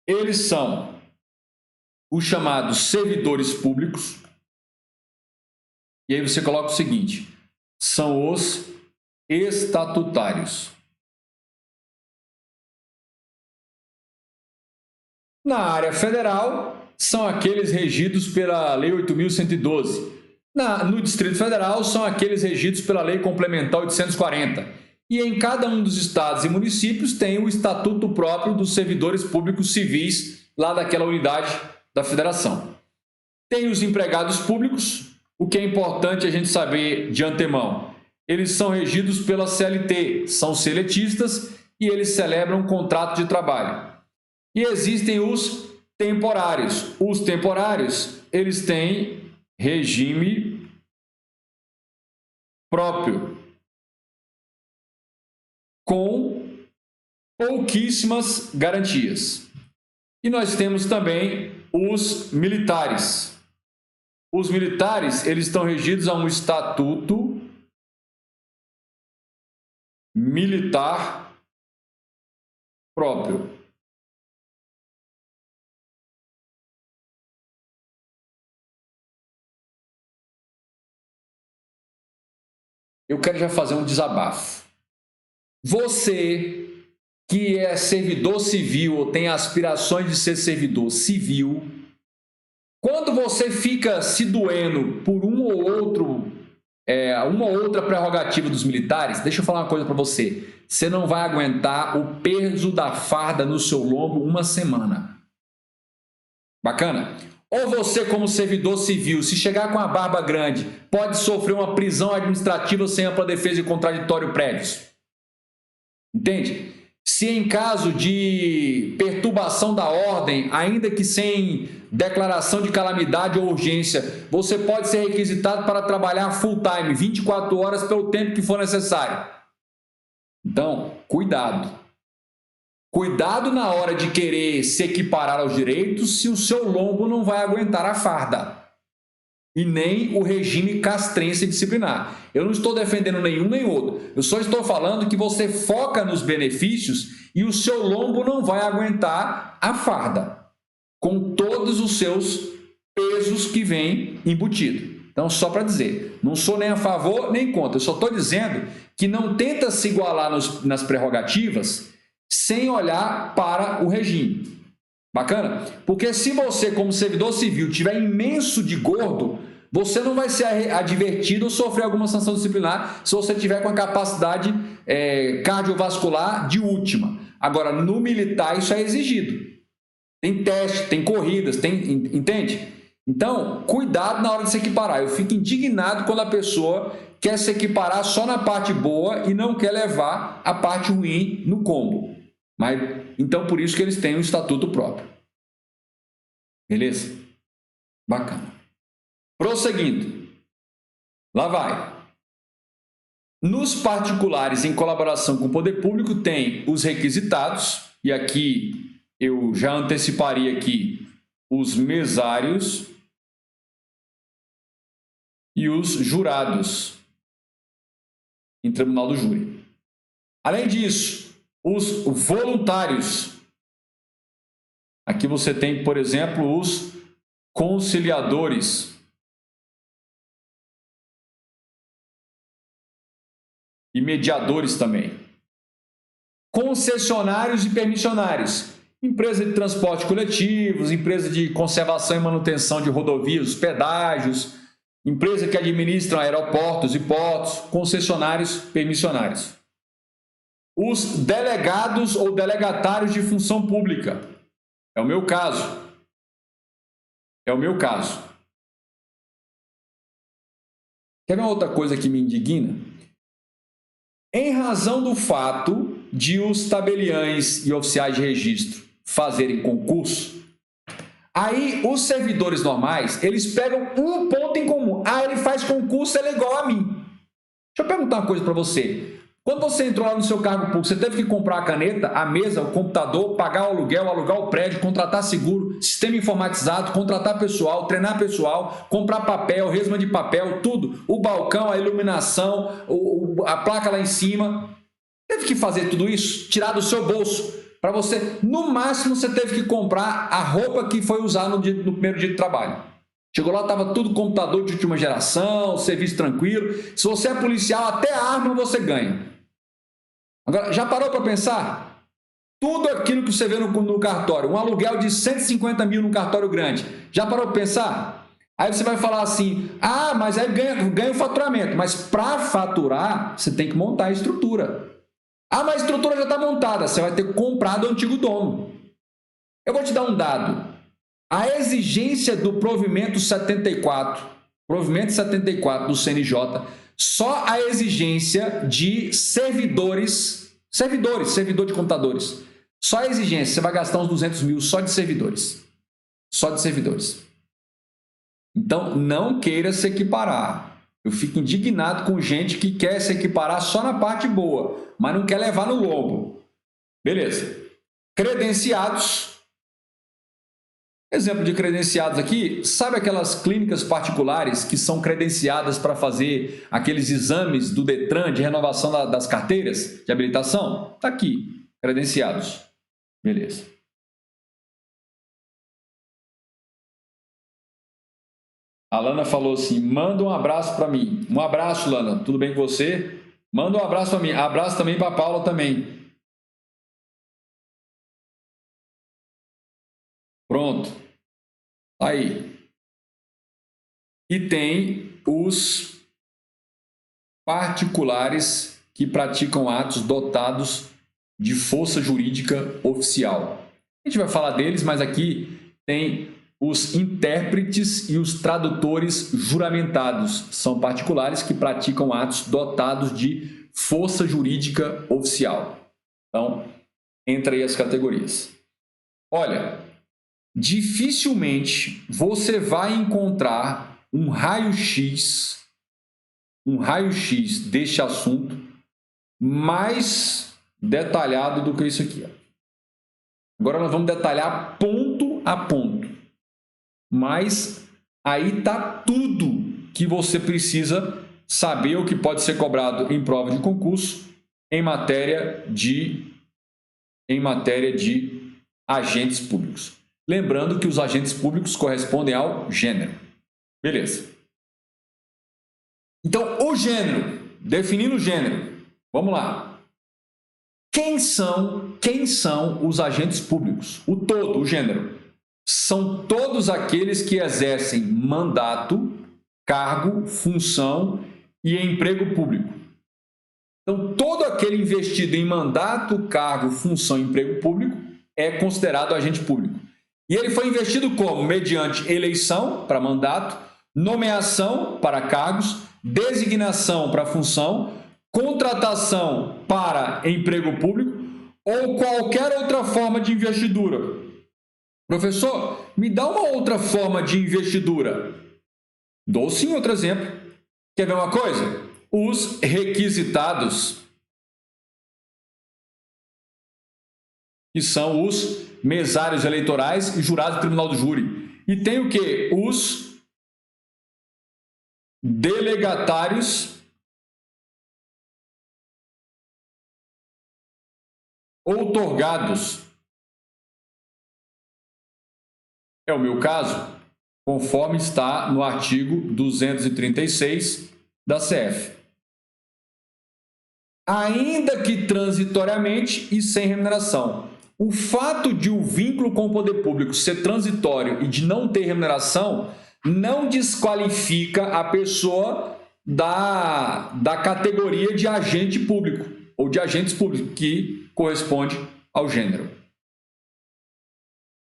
eles são os chamados servidores públicos, e aí você coloca o seguinte, são os estatutários. Na área federal, são aqueles regidos pela Lei 8.112. No Distrito Federal, são aqueles regidos pela Lei Complementar 840. E em cada um dos estados e municípios tem o estatuto próprio dos servidores públicos civis, lá daquela unidade da federação. Tem os empregados públicos, o que é importante a gente saber de antemão. Eles são regidos pela CLT, são seletistas e eles celebram um contrato de trabalho. E existem os temporários. Os temporários, eles têm regime próprio, com pouquíssimas garantias. E nós temos também os militares. Os militares, eles estão regidos a um estatuto militar próprio. Eu quero já fazer um desabafo. Você que é servidor civil ou tem aspirações de ser servidor civil, quando você fica se doendo por um ou outro uma outra prerrogativa dos militares, deixa eu falar uma coisa para você. Você não vai aguentar o peso da farda no seu lombo uma semana. Bacana? Ou você, como servidor civil, se chegar com a barba grande, pode sofrer uma prisão administrativa sem ampla defesa e contraditório prévios. Entende? Se em caso de perturbação da ordem, ainda que sem declaração de calamidade ou urgência, você pode ser requisitado para trabalhar full time, 24 horas pelo tempo que for necessário. Então, cuidado. Cuidado na hora de querer se equiparar aos direitos se o seu lombo não vai aguentar a farda. E nem o regime castrense disciplinar. Eu não estou defendendo nenhum nem outro. Eu só estou falando que você foca nos benefícios e o seu lombo não vai aguentar a farda, com todos os seus pesos que vêm embutido. Então, só para dizer, não sou nem a favor nem contra. Eu só estou dizendo que não tenta se igualar nas prerrogativas sem olhar para o regime. Bacana? Porque se você, como servidor civil, tiver imenso de gordo, você não vai ser advertido ou sofrer alguma sanção disciplinar se você tiver com a capacidade cardiovascular de última. Agora, no militar, isso é exigido. Tem teste, tem corridas, entende? Então, cuidado na hora de se equiparar. Eu fico indignado quando a pessoa quer se equiparar só na parte boa e não quer levar a parte ruim no combo. Então, por isso que eles têm um estatuto próprio. Beleza? Bacana. Prosseguindo. Lá vai. Nos particulares, em colaboração com o poder público, tem os requisitados, e aqui eu já anteciparia aqui os mesários e os jurados em tribunal do júri. Além disso, os voluntários. Aqui você tem, por exemplo, os conciliadores e mediadores também. Concessionários e permissionários. Empresa de transporte coletivos, empresa de conservação e manutenção de rodovias, pedágios, empresa que administram aeroportos e portos, concessionários, permissionários. Os delegados ou delegatários de função pública. É o meu caso. Quer ver uma outra coisa que me indigna? Em razão do fato de os tabeliães e oficiais de registro fazerem concurso, aí os servidores normais, eles pegam um ponto em comum. Ele faz concurso, ele é igual a mim. Deixa eu perguntar uma coisa para você. Quando você entrou lá no seu cargo público, você teve que comprar a caneta, a mesa, o computador, pagar o aluguel, alugar o prédio, contratar seguro, sistema informatizado, contratar pessoal, treinar pessoal, comprar papel, resma de papel, tudo. O balcão, a iluminação, a placa lá em cima. Teve que fazer tudo isso, tirar do seu bolso. Para você, no máximo, você teve que comprar a roupa que foi usada no primeiro dia de trabalho. Chegou lá, estava tudo computador de última geração, serviço tranquilo. Se você é policial, até a arma você ganha. Agora, já parou para pensar? Tudo aquilo que você vê no cartório, um aluguel de 150 mil no cartório grande, já parou para pensar? Aí você vai falar assim, mas aí ganha o faturamento, mas para faturar, você tem que montar a estrutura. Mas a estrutura já está montada, você vai ter que comprar do antigo dono. Eu vou te dar um dado. A exigência do provimento 74 do CNJ, só a exigência de servidor de computadores, só a exigência, você vai gastar uns 200 mil só de servidores. Então, não queira se equiparar. Eu fico indignado com gente que quer se equiparar só na parte boa, mas não quer levar no lombo. Beleza. Credenciados. Exemplo de credenciados aqui, sabe aquelas clínicas particulares que são credenciadas para fazer aqueles exames do Detran de renovação das carteiras de habilitação? Está aqui, credenciados. Beleza. A Lana falou assim, manda um abraço para mim. Um abraço, Lana. Tudo bem com você? Manda um abraço para mim. Abraço também para a Paula também. Pronto. Aí. E tem os particulares que praticam atos dotados de força jurídica oficial. A gente vai falar deles, mas aqui tem os intérpretes e os tradutores juramentados. São particulares que praticam atos dotados de força jurídica oficial. Então, entra aí as categorias. Olha, dificilmente você vai encontrar um raio-x deste assunto mais detalhado do que isso aqui. Agora nós vamos detalhar ponto a ponto. Mas aí está tudo que você precisa saber o que pode ser cobrado em prova de concurso em matéria de agentes públicos. Lembrando que os agentes públicos correspondem ao gênero. Beleza. Então, o gênero, definindo o gênero, vamos lá. Quem são os agentes públicos? O gênero. São todos aqueles que exercem mandato, cargo, função e emprego público. Então, todo aquele investido em mandato, cargo, função e emprego público é considerado agente público. E ele foi investido como? Mediante eleição para mandato, nomeação para cargos, designação para função, contratação para emprego público ou qualquer outra forma de investidura. Professor, me dá uma outra forma de investidura. Dou sim outro exemplo. Quer ver uma coisa? Os requisitados, que são os mesários eleitorais e jurados do Tribunal do Júri. E tem o quê? Os delegatários outorgados. É o meu caso, conforme está no artigo 236 da CF. Ainda que transitoriamente e sem remuneração. O fato de o vínculo com o poder público ser transitório e de não ter remuneração não desqualifica a pessoa da categoria de agente público ou de agentes públicos, que corresponde ao gênero.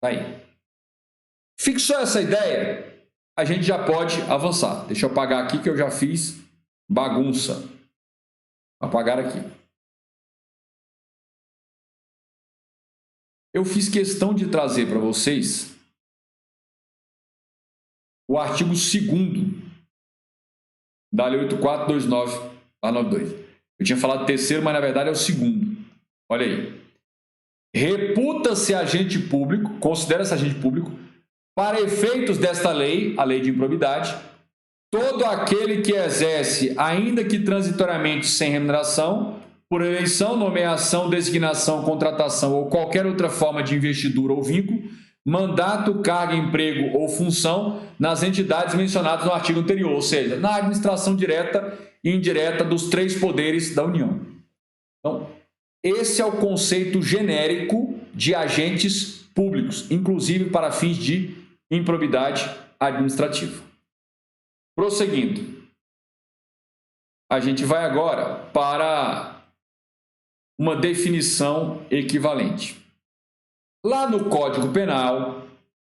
Aí. Fixou essa ideia? A gente já pode avançar. Deixa eu apagar aqui que eu já fiz bagunça. Apagar aqui. Eu fiz questão de trazer para vocês o artigo 2º da Lei 8429/92. Eu tinha falado terceiro, mas na verdade é o 2º. Olha aí. Reputa-se agente público, considera-se agente público, para efeitos desta lei, a lei de improbidade, todo aquele que exerce, ainda que transitoriamente sem remuneração, por eleição, nomeação, designação, contratação ou qualquer outra forma de investidura ou vínculo, mandato, cargo, emprego ou função nas entidades mencionadas no artigo anterior, ou seja, na administração direta e indireta dos 3 poderes da União. Então, esse é o conceito genérico de agentes públicos, inclusive para fins de improbidade administrativa. Prosseguindo, a gente vai agora para uma definição equivalente. Lá no Código Penal,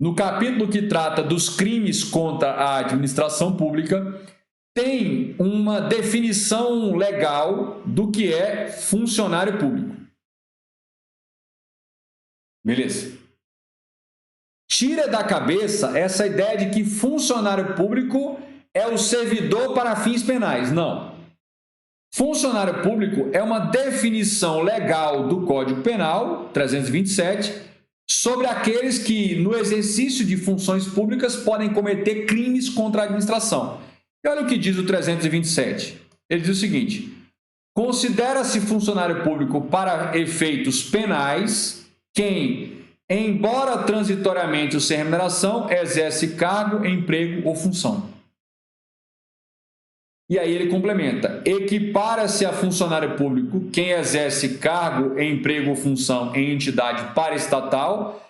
no capítulo que trata dos crimes contra a administração pública, tem uma definição legal do que é funcionário público. Beleza? Tira da cabeça essa ideia de que funcionário público é o servidor para fins penais. Não. Funcionário público é uma definição legal do Código Penal, 327, sobre aqueles que, no exercício de funções públicas, podem cometer crimes contra a administração. E olha o que diz o 327. Ele diz o seguinte: considera-se funcionário público para efeitos penais quem, embora transitoriamente ou sem remuneração, exerce cargo, emprego ou função. E aí ele complementa: equipara-se a funcionário público quem exerce cargo, emprego ou função em entidade paraestatal.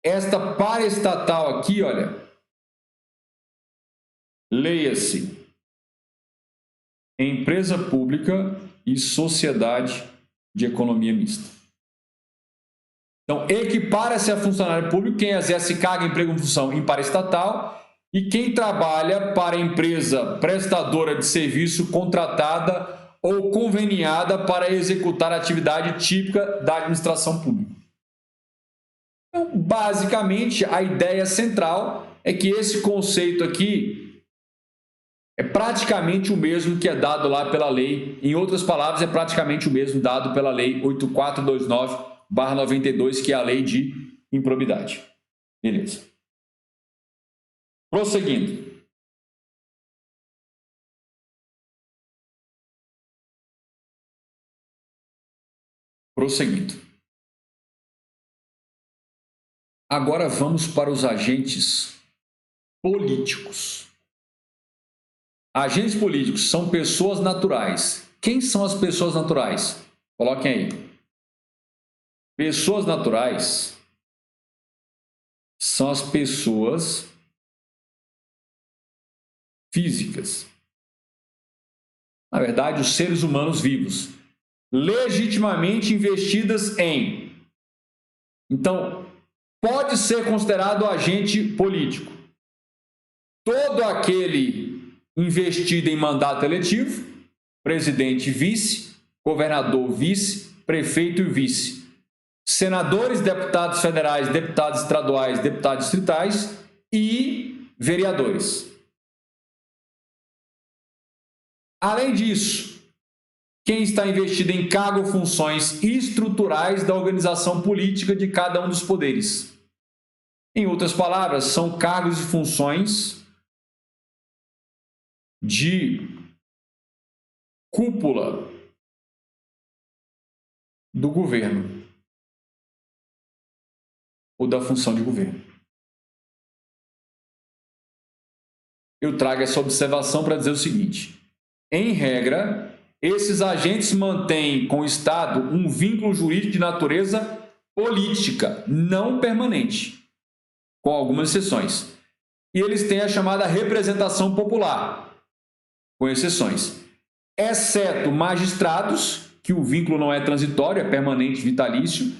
Esta paraestatal aqui, olha, leia-se empresa pública e sociedade de economia mista. Então, equipara-se a funcionário público quem exerce cargo, emprego ou função em paraestatal e quem trabalha para empresa prestadora de serviço contratada ou conveniada para executar atividade típica da administração pública. Então, basicamente, a ideia central é que esse conceito aqui é praticamente o mesmo que é dado lá pela lei. Em outras palavras, é praticamente o mesmo dado pela lei 8429/92, que é a lei de improbidade. Beleza. Prosseguindo. Agora vamos para os agentes políticos. Agentes políticos são pessoas naturais. Quem são as pessoas naturais? Coloquem aí. Pessoas naturais são as pessoas físicas. Na verdade, os seres humanos vivos, legitimamente investidas em. Então, pode ser considerado agente político todo aquele investido em mandato eletivo, presidente e vice, governador vice, prefeito e vice, senadores, deputados federais, deputados estaduais, deputados distritais e vereadores. Além disso, quem está investido em cargo ou funções estruturais da organização política de cada um dos poderes. Em outras palavras, são cargos e funções de cúpula do governo ou da função de governo. Eu trago essa observação para dizer o seguinte: em regra, esses agentes mantêm com o Estado um vínculo jurídico de natureza política, não permanente, com algumas exceções. E eles têm a chamada representação popular, com exceções, exceto magistrados, que o vínculo não é transitório, é permanente, vitalício,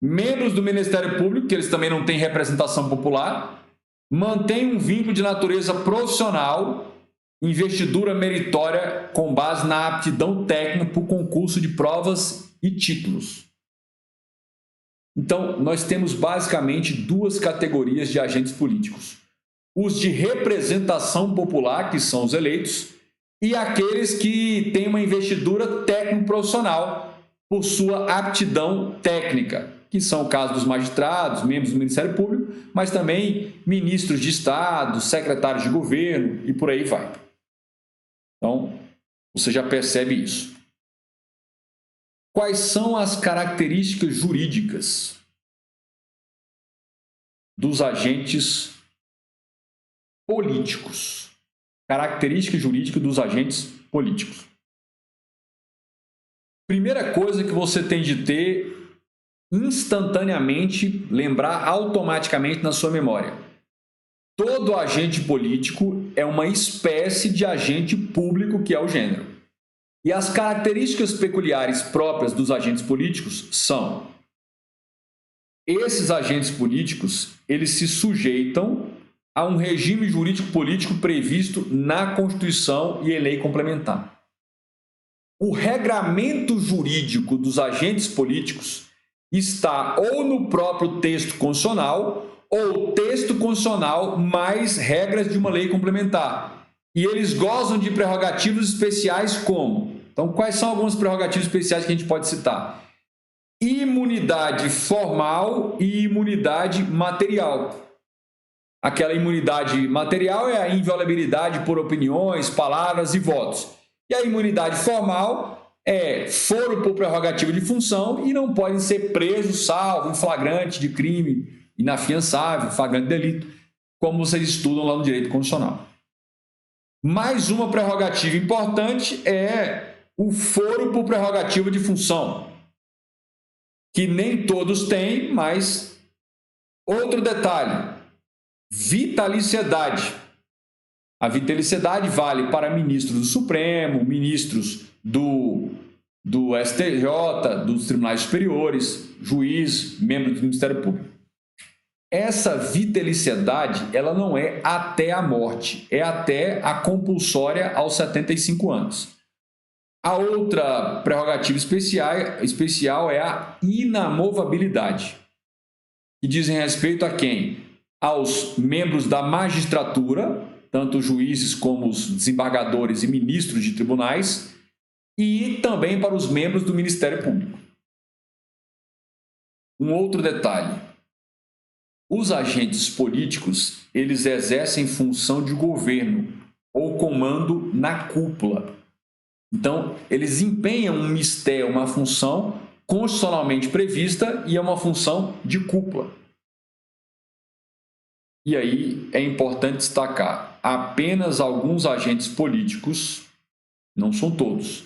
membros do Ministério Público, que eles também não têm representação popular, mantêm um vínculo de natureza profissional, investidura meritória com base na aptidão técnica por concurso de provas e títulos. Então, nós temos basicamente duas categorias de agentes políticos: os de representação popular, que são os eleitos, e aqueles que têm uma investidura técnico-profissional por sua aptidão técnica, que são o caso dos magistrados, membros do Ministério Público, mas também ministros de Estado, secretários de governo e por aí vai. Então, você já percebe isso. Quais são as características jurídicas dos agentes políticos? Característica jurídica dos agentes políticos. Primeira coisa que você tem de ter instantaneamente, lembrar automaticamente na sua memória: todo agente político é uma espécie de agente público, que é o gênero. E as características peculiares próprias dos agentes políticos são: esses agentes políticos, eles se sujeitam a um regime jurídico político previsto na Constituição e em lei complementar. O regramento jurídico dos agentes políticos está ou no próprio texto constitucional ou texto constitucional mais regras de uma lei complementar. E eles gozam de prerrogativas especiais como? Então, quais são algumas prerrogativas especiais que a gente pode citar? Imunidade formal e imunidade material. Aquela imunidade material é a inviolabilidade por opiniões, palavras e votos. E a imunidade formal é foro por prerrogativa de função e não podem ser presos, salvo em flagrante de crime inafiançável, flagrante delito, como vocês estudam lá no direito constitucional. Mais uma prerrogativa importante é o foro por prerrogativa de função, que nem todos têm, mas outro detalhe: vitaliciedade. A vitaliciedade vale para ministros do Supremo, ministros do STJ, dos tribunais superiores, juiz, membro do Ministério Público. Essa vitaliciedade, ela não é até a morte, é até a compulsória aos 75 anos. A outra prerrogativa especial é a inamovabilidade, que dizem respeito a quem? Aos membros da magistratura, tanto juízes como os desembargadores e ministros de tribunais, e também para os membros do Ministério Público. Um outro detalhe: os agentes políticos, eles exercem função de governo ou comando na cúpula. Então, eles empenham um mistério, uma função constitucionalmente prevista e é uma função de cúpula. E aí é importante destacar, apenas alguns agentes políticos, não são todos,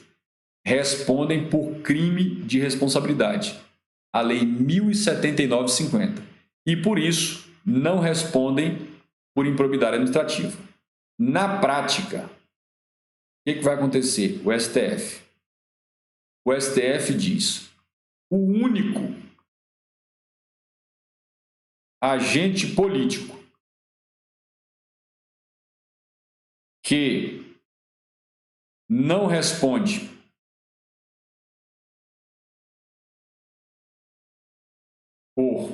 respondem por crime de responsabilidade, a Lei 1079/50, e por isso não respondem por improbidade administrativa. Na prática, o que vai acontecer? O STF diz: o único agente político que não responde por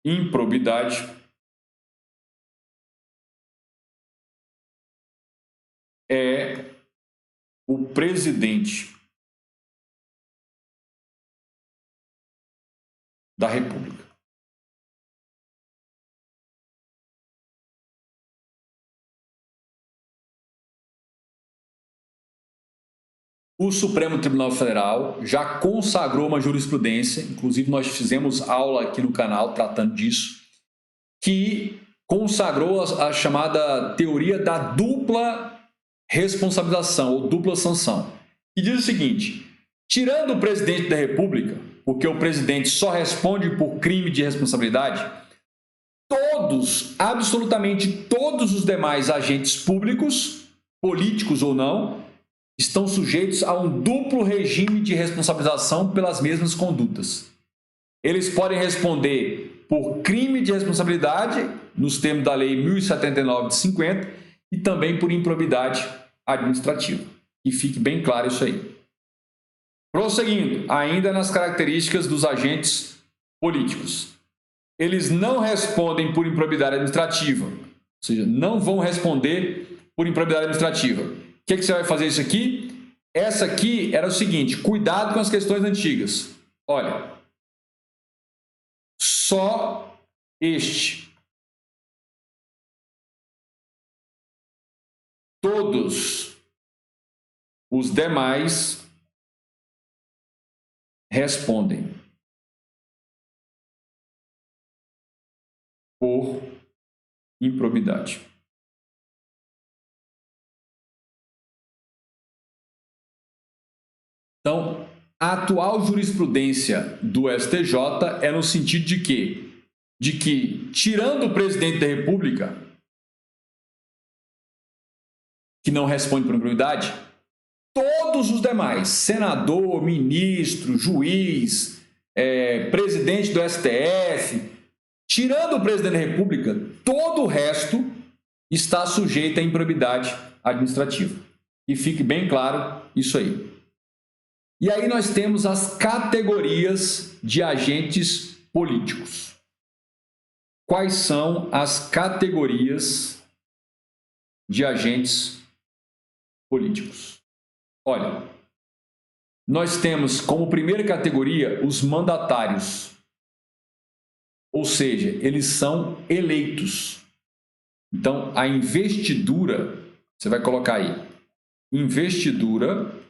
improbidade é o presidente da República. O Supremo Tribunal Federal já consagrou uma jurisprudência, inclusive nós fizemos aula aqui no canal tratando disso, que consagrou a chamada teoria da dupla responsabilização ou dupla sanção. E diz o seguinte: tirando o presidente da República, porque o presidente só responde por crime de responsabilidade, todos, absolutamente todos os demais agentes públicos, políticos ou não, estão sujeitos a um duplo regime de responsabilização pelas mesmas condutas. Eles podem responder por crime de responsabilidade, nos termos da Lei 1079/50, e também por improbidade administrativa. E fique bem claro isso aí. Prosseguindo, ainda nas características dos agentes políticos. Eles não respondem por improbidade administrativa, ou seja, não vão responder por improbidade administrativa. O que você vai fazer isso aqui? Essa aqui era o seguinte: cuidado com as questões antigas. Olha, só este. Todos os demais respondem por improbidade. Então, a atual jurisprudência do STJ é no sentido de quê? De que, tirando o presidente da República, que não responde por improbidade, todos os demais, senador, ministro, juiz, presidente do STF, tirando o presidente da República, todo o resto está sujeito à improbidade administrativa. E fique bem claro isso aí. E aí nós temos as categorias de agentes políticos. Quais são as categorias de agentes políticos? Olha, nós temos como primeira categoria os mandatários, ou seja, eles são eleitos. Então, a investidura, você vai colocar aí, investidura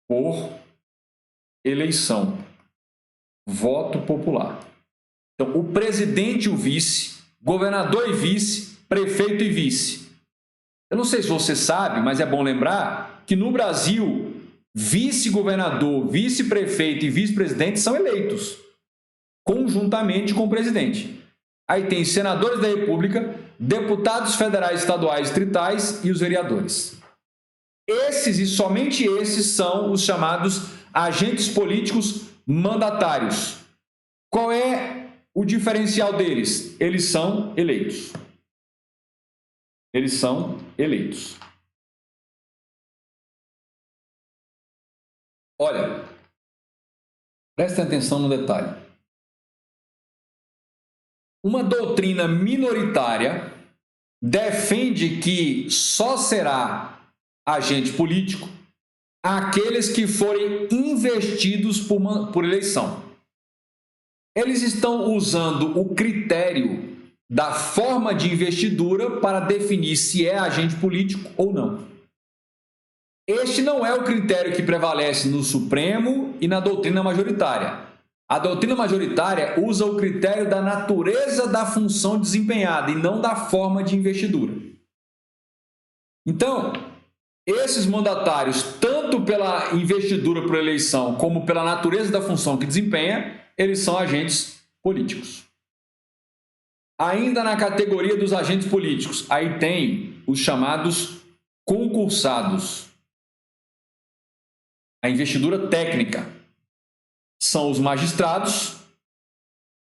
por eleição, voto popular. Então, o presidente e o vice, governador e vice, prefeito e vice. Eu não sei se você sabe, mas é bom lembrar que no Brasil, vice-governador, vice-prefeito e vice-presidente são eleitos. conjuntamente com o presidente. Aí tem senadores da República, deputados federais, estaduais, distritais e os vereadores. Esses e somente esses são os chamados agentes políticos mandatários. Qual é o diferencial deles? Eles são eleitos. Eles são eleitos. Olha, prestem atenção no detalhe. Uma doutrina minoritária defende que só será agente político aqueles que forem investidos por eleição. Eles estão usando o critério da forma de investidura para definir se é agente político ou não. Este não é o critério que prevalece no Supremo e na doutrina majoritária. A doutrina majoritária usa o critério da natureza da função desempenhada e não da forma de investidura. Então, esses mandatários, tanto pela investidura por eleição como pela natureza da função que desempenha, eles são agentes políticos. Ainda na categoria dos agentes políticos, aí tem os chamados concursados. A investidura técnica são os magistrados,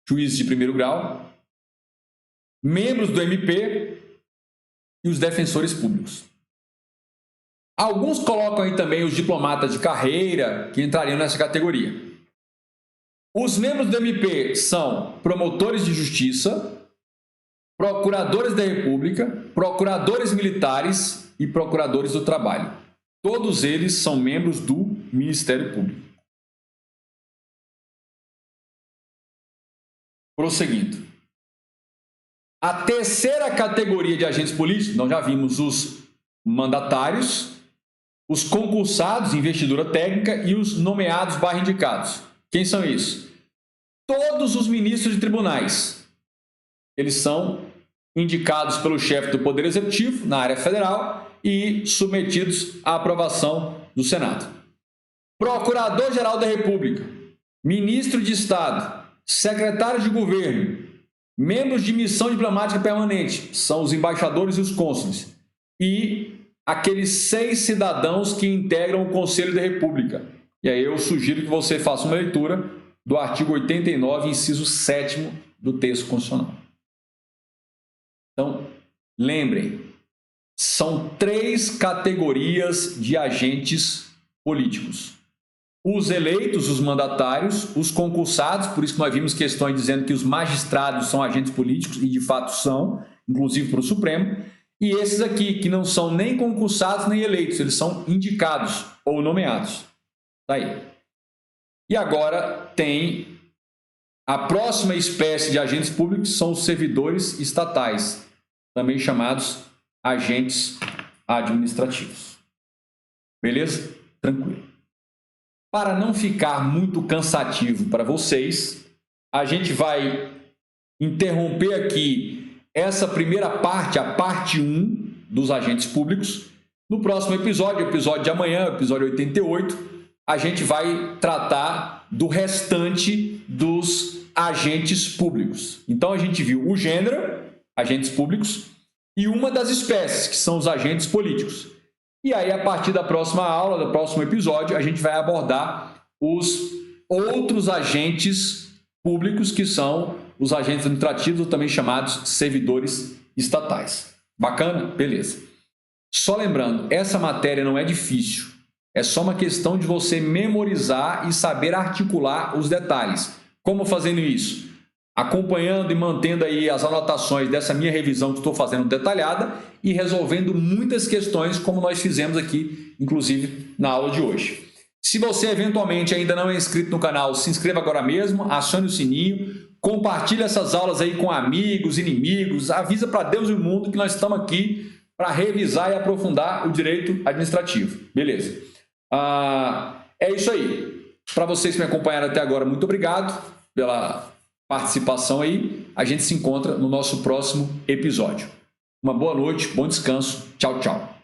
juízes de primeiro grau, membros do MP e os defensores públicos. Alguns colocam aí também os diplomatas de carreira, que entrariam nessa categoria. Os membros do MP são promotores de justiça, procuradores da República, procuradores militares e procuradores do trabalho. Todos eles são membros do Ministério Público. Prosseguindo. A terceira categoria de agentes políticos, nós já vimos os mandatários, os concursados, investidura técnica e os nomeados / indicados. Quem são isso? Todos os ministros de tribunais. Eles são indicados pelo chefe do Poder Executivo na área federal e submetidos à aprovação do Senado. Procurador-Geral da República, ministro de Estado, secretário de governo, membros de missão diplomática permanente, são os embaixadores e os cônsules, e aqueles 6 cidadãos que integram o Conselho da República. E aí eu sugiro que você faça uma leitura do artigo 89, inciso 7º do texto constitucional. Então, lembrem, são 3 categorias de agentes políticos. Os eleitos, os mandatários, os concursados, por isso que nós vimos questões dizendo que os magistrados são agentes políticos, e de fato são, inclusive para o Supremo, e esses aqui, que não são nem concursados nem eleitos, eles são indicados ou nomeados. Tá aí. E agora tem a próxima espécie de agentes públicos, são os servidores estatais, também chamados agentes administrativos. Beleza? Tranquilo. Para não ficar muito cansativo para vocês, a gente vai interromper aqui essa primeira parte, a parte 1 dos agentes públicos. No próximo episódio, episódio de amanhã, episódio 88, a gente vai tratar do restante dos agentes públicos. Então, a gente viu o gênero, agentes públicos, e uma das espécies, que são os agentes políticos. E aí, a partir da próxima aula, do próximo episódio, a gente vai abordar os outros agentes públicos, que são os agentes administrativos, também chamados servidores estatais. Bacana? Beleza. Só lembrando, essa matéria não é difícil. É só uma questão de você memorizar e saber articular os detalhes. Como fazendo isso? Acompanhando e mantendo aí as anotações dessa minha revisão que estou fazendo detalhada e resolvendo muitas questões como nós fizemos aqui, inclusive na aula de hoje. Se você eventualmente ainda não é inscrito no canal, se inscreva agora mesmo, acione o sininho, compartilhe essas aulas aí com amigos, inimigos, avisa para Deus e o mundo que nós estamos aqui para revisar e aprofundar o direito administrativo. Beleza? É isso aí. Para vocês que me acompanharam até agora, muito obrigado pela participação aí. A gente se encontra no nosso próximo episódio. Uma boa noite, bom descanso. Tchau, tchau.